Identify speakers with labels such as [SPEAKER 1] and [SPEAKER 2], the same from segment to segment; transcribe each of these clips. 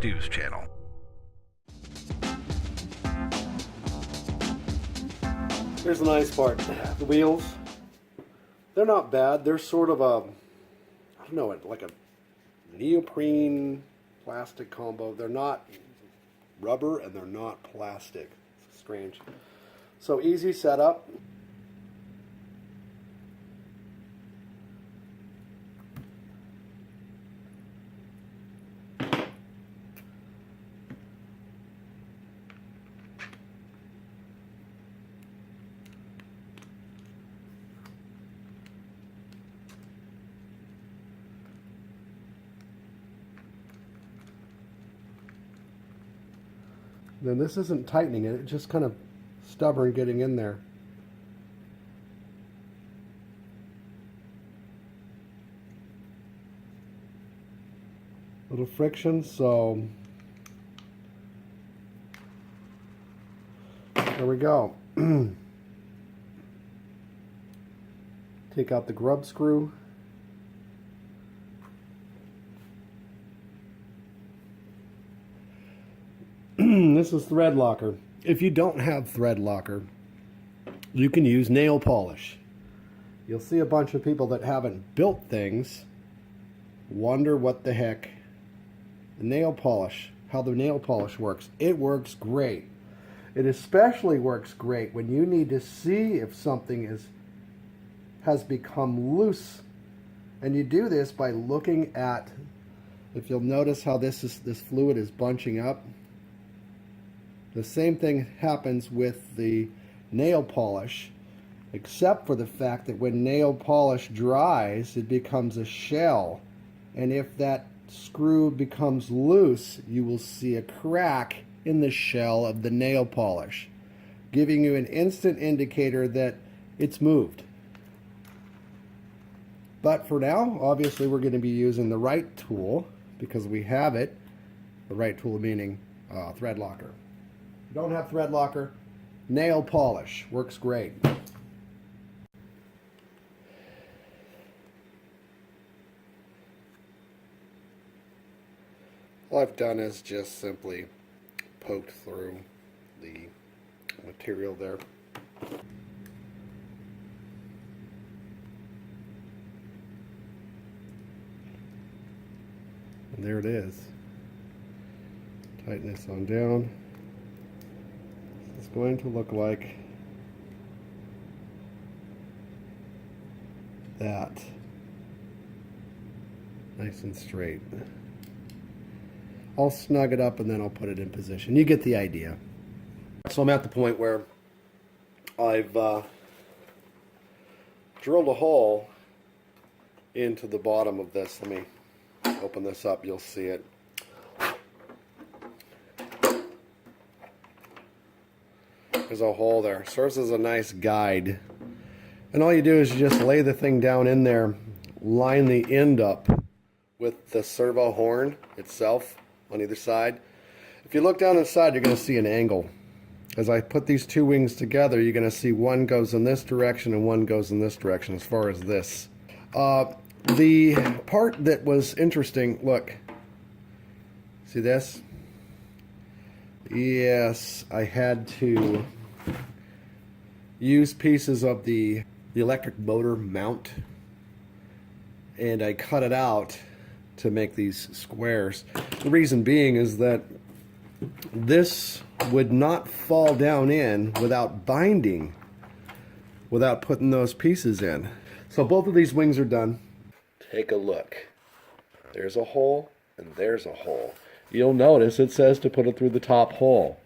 [SPEAKER 1] Stu's channel.
[SPEAKER 2] Here's the nice part. The wheels, they're not bad. They're sort of a, I don't know, like a neoprene plastic combo. They're not rubber and they're not plastic. It's strange. So easy setup. Then this isn't tightening it, it's just kind of stubborn getting in there. Little friction, so there we go. Take out the grub screw. This is thread locker. If you don't have thread locker, you can use nail polish. You'll see a bunch of people that haven't built things wonder what the heck the nail polish, how the nail polish works. It works great. It especially works great when you need to see if something has become loose. And you do this by looking at, if you'll notice how this fluid is bunching up. The same thing happens with the nail polish, except for the fact that when nail polish dries, it becomes a shell. And if that screw becomes loose, you will see a crack in the shell of the nail polish, giving you an instant indicator that it's moved. But for now, obviously we're going to be using the right tool because we have it. The right tool meaning thread locker. If you don't have thread locker, nail polish works great. All I've done is just simply poked through the material there. And there it is. Tighten this on down. It's going to look like that. Nice and straight. I'll snug it up and then I'll put it in position. You get the idea. So I'm at the point where I've drilled a hole into the bottom of this. Let me open this up, you'll see it. There's a hole there. Serves as a nice guide. And all you do is you just lay the thing down in there, line the end up with the servo horn itself on either side. If you look down inside, you're going to see an angle. As I put these two wings together, you're going to see one goes in this direction and one goes in this direction as far as this. The part that was interesting, look, see this? Yes, I had to use pieces of the electric motor mount, and I cut it out to make these squares. The reason being is that this would not fall down in without binding, without putting those pieces in. So both of these wings are done. Take a look. There's a hole and there's a hole. You'll notice it says to put it through the top hole.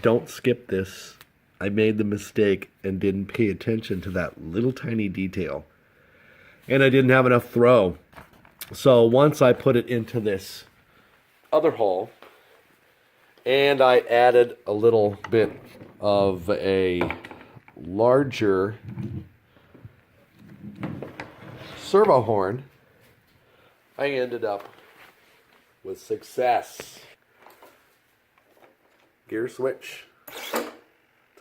[SPEAKER 2] Don't skip this. I made the mistake and didn't pay attention to that little tiny detail. And I didn't have enough throw. So once I put it into this other hole, and I added a little bit of a larger servo horn, I ended up with success. Gear switch.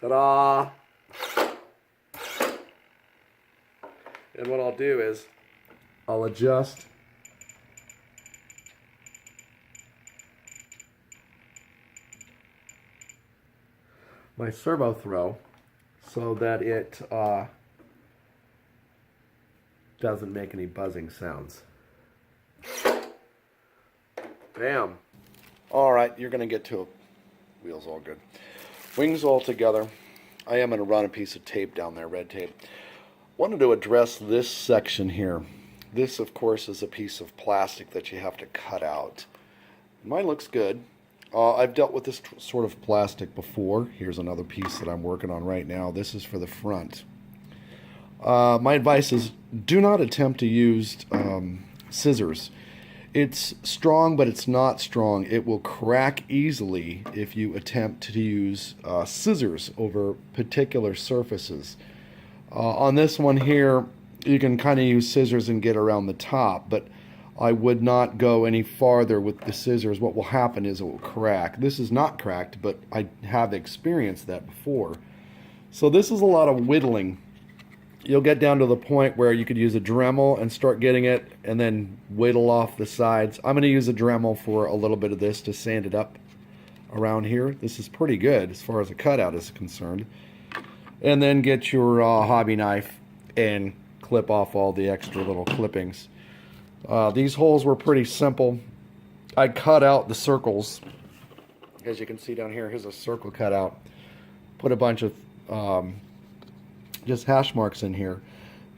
[SPEAKER 2] Ta-da! And what I'll do is I'll adjust my servo throw so that it doesn't make any buzzing sounds. Bam. All right, you're going to get to it. Wheels all good. Wings all together. I am going to run a piece of tape down there, red tape. Wanted to address this section here. This, of course, is a piece of plastic that you have to cut out. Mine looks good. I've dealt with this sort of plastic before. Here's another piece that I'm working on right now. This is for the front. My advice is do not attempt to use scissors. It's strong, but it's not strong. It will crack easily if you attempt to use scissors over particular surfaces. On this one here, you can kind of use scissors and get around the top, but I would not go any farther with the scissors. What will happen is it will crack. This is not cracked, but I have experienced that before. So this is a lot of whittling. You'll get down to the point where you could use a Dremel and start getting it and then whittle off the sides. I'm going to use a Dremel for a little bit of this to sand it up around here. This is pretty good as far as a cutout is concerned. And then get your hobby knife and clip off all the extra little clippings. These holes were pretty simple. I cut out the circles. As you can see down here, here's a circle cut out. Put a bunch of just hash marks in here.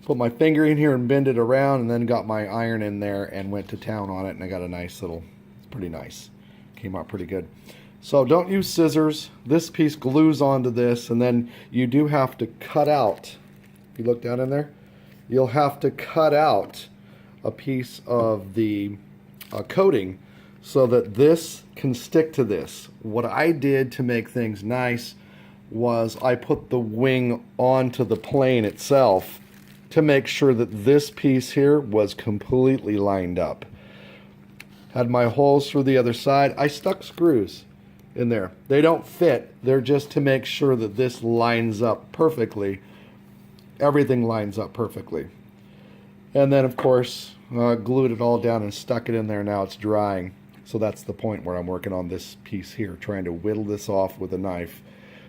[SPEAKER 2] Put my finger in here and bend it around, and then got my iron in there and went to town on it, and I got a nice little, it's pretty nice. Came out pretty good. So don't use scissors. This piece glues onto this, and then you do have to cut out, if you look down in there, you'll have to cut out a piece of the coating so that this can stick to this. What I did to make things nice was I put the wing onto the plane itself to make sure that this piece here was completely lined up. Had my holes through the other side. I stuck screws in there. They don't fit. They're just to make sure that this lines up perfectly. Everything lines up perfectly. And then, of course, glued it all down and stuck it in there. Now it's drying. So that's the point where I'm working on this piece here, trying to whittle this off with a knife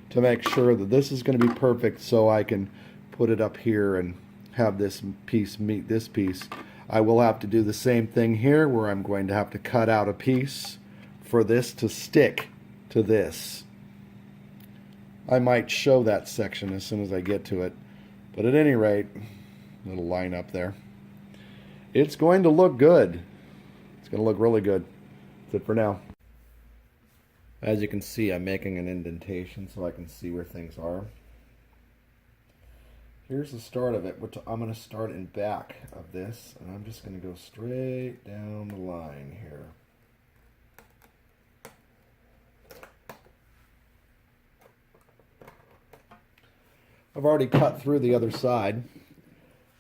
[SPEAKER 2] to make sure that this is going to be perfect so I can put it up here and have this piece meet this piece. I will have to do the same thing here where I'm going to have to cut out a piece for this to stick to this. I might show that section as soon as I get to it, but at any rate, little line up there. It's going to look good. It's going to look really good. That's it for now. As you can see, I'm making an indentation so I can see where things are. Here's the start of it, which I'm going to start in back of this, and I'm just going to go straight down the line here. I've already cut through the other side.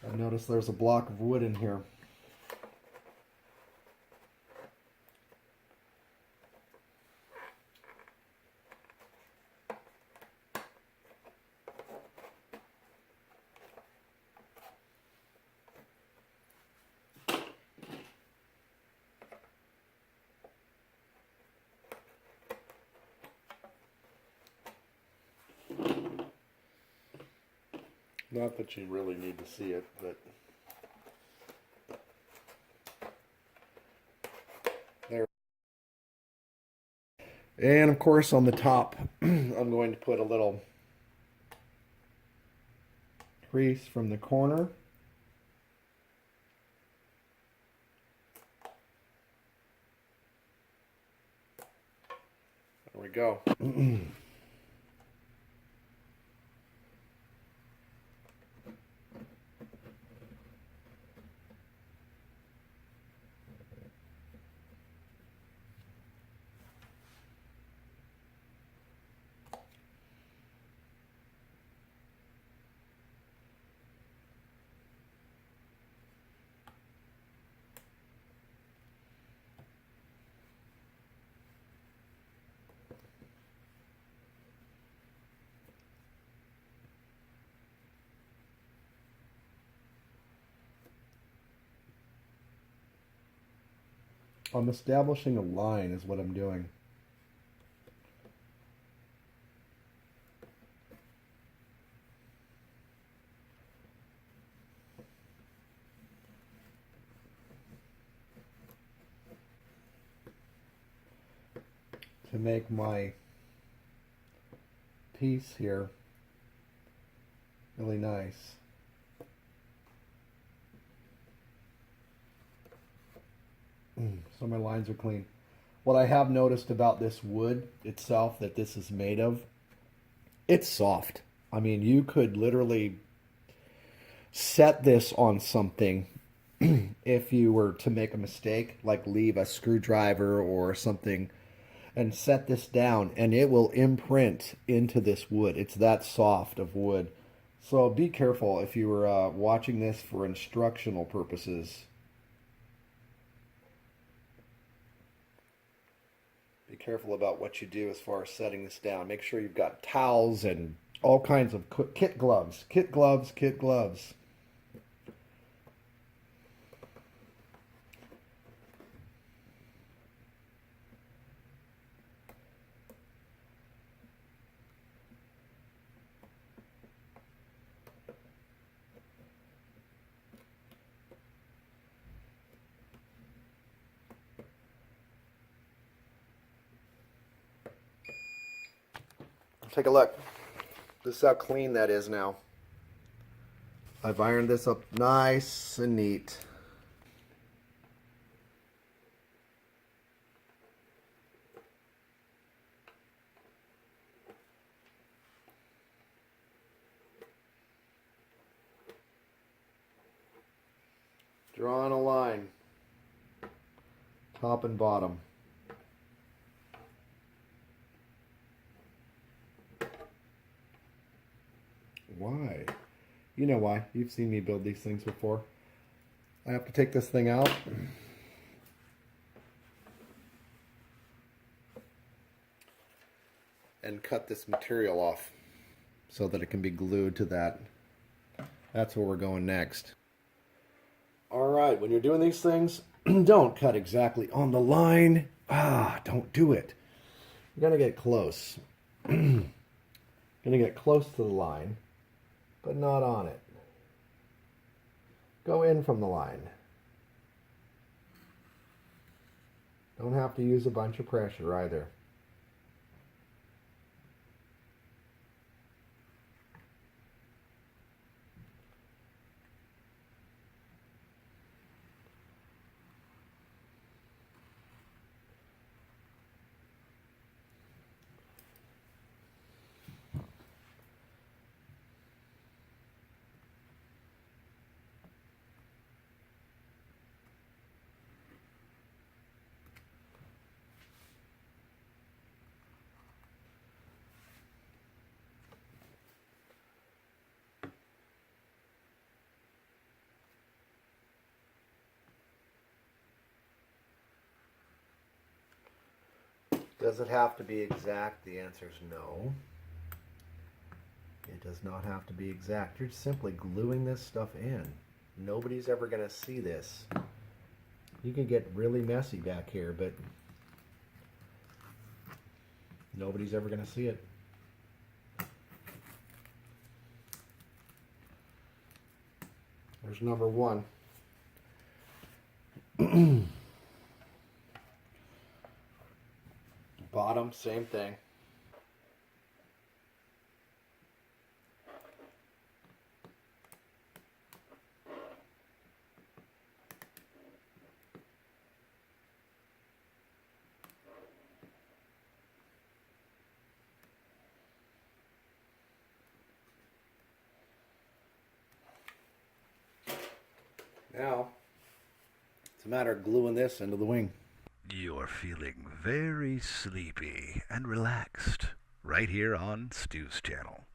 [SPEAKER 2] I've noticed there's a block of wood in here. Not that you really need to see it, but there. And of course on the top, I'm going to put a little crease from the corner. There we go. I'm establishing a line is what I'm doing. to make my piece here really nice. So my lines are clean. What I have noticed about this wood itself that this is made of, it's soft. I mean, you could literally set this on something if you were to make a mistake, like leave a screwdriver or something, and set this down, and it will imprint into this wood. It's that soft of wood. So be careful if you were watching this for instructional purposes. Be careful about what you do as far as setting this down. Make sure you've got towels and all kinds of kit gloves. Kit gloves, kit gloves. Take a look. This is how clean that is now. I've ironed this up nice and neat. Drawing a line, top and bottom. Why? You know why. You've seen me build these things before. I have to take this thing out. And cut this material off so that it can be glued to that. That's where we're going next. Alright, when you're doing these things, don't cut exactly on the line. Don't do it. You're going to get close. Going to get close to the line, but not on it. Go in from the line. Don't have to use a bunch of pressure either. Does it have to be exact? The answer is no. It does not have to be exact. You're simply gluing this stuff in. Nobody's ever going to see this. You can get really messy back here, but nobody's ever going to see it. There's number one. Bottom, same thing. Now, it's a matter of gluing this into the wing.
[SPEAKER 1] You're feeling very sleepy and relaxed right here on Stu's channel.